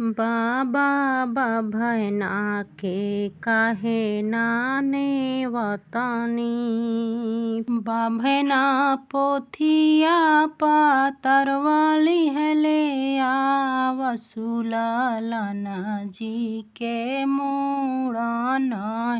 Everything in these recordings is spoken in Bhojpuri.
बाबा बाभना के काहे नाने वतनी। बाभना पोथिया पातरवा लिहले वसुललन जी के मूड़न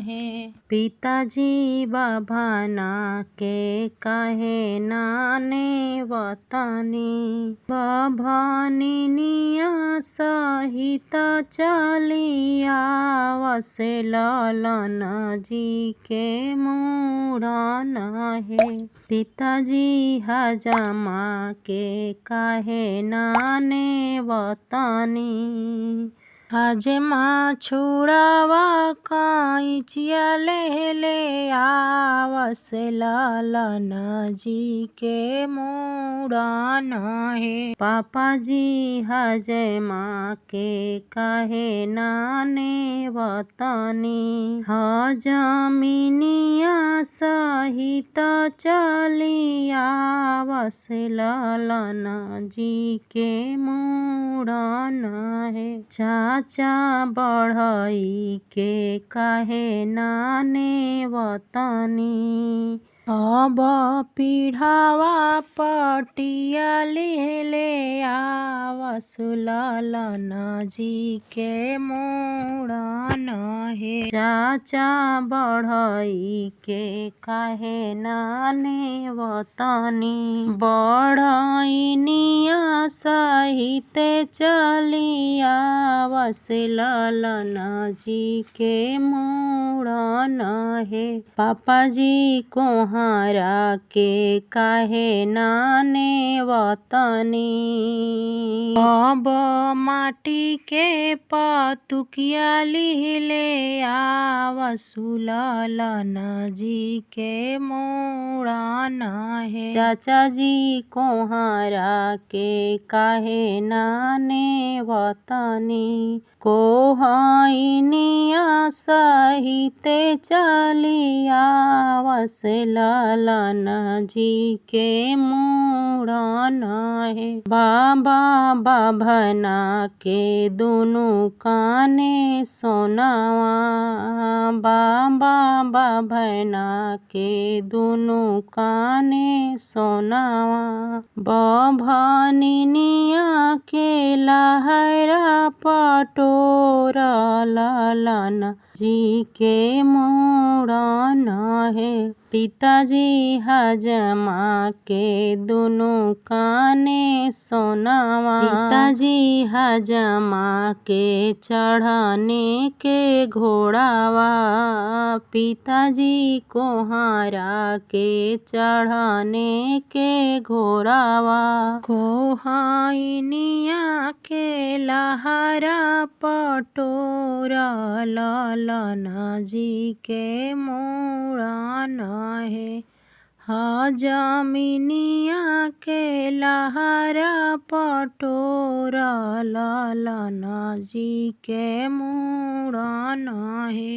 हे। पिताजी बाभना के काहे नाने वतनी। बाभनिया सहित चलिया वसुललन जी के मूड़न हे। पिताजी हजमा के काहे नाने वतनी। हजमा छुड़ावा कैंचिया लेले वसुललन जी के मूड़न हे। पापाजी हजमा के काहे नाने वतनी। हजमिनिया सहित चलिया वसुललन जी के मूड़न हे। चाचा बढ़ई के काहे नाने वतनी। अब पीढ़ावा पटिया लिहले वसुललन जी के मूड़न हे। चाचा बढ़ई के काहे नाने वतनी। बढ़इनिया सहित चलिया वसुललन जी के मूड़न हे। पापाजी कोहरा के काहे नाने वतनी। अब माटी के पतुकिया लिहले वसुललन जी के मूड़न हे। चाचा जी कोहरा के काहे नाने वतनी। कोहइनिया सहित चलिया वसुललन जी के मूड़न हे। बाबा बाभना के दुनु काने सोनावा। बाबा बाभना के दुनु काने सोनावा। बाभनिया के लहरा पटोरलन जी के मूड़न हे। पिताजी हजमा के दुनु काने सोनावा। पिताजी हजमा के चढ़ने के घोड़ावा। पिताजी कोहरा के चढ़ने के घोड़ावा। कोहइनिया के लहरा पटोरलन जी के मूड़न हे। हजमिनिया के लहरा पटोरलन जी के मूड़न हे।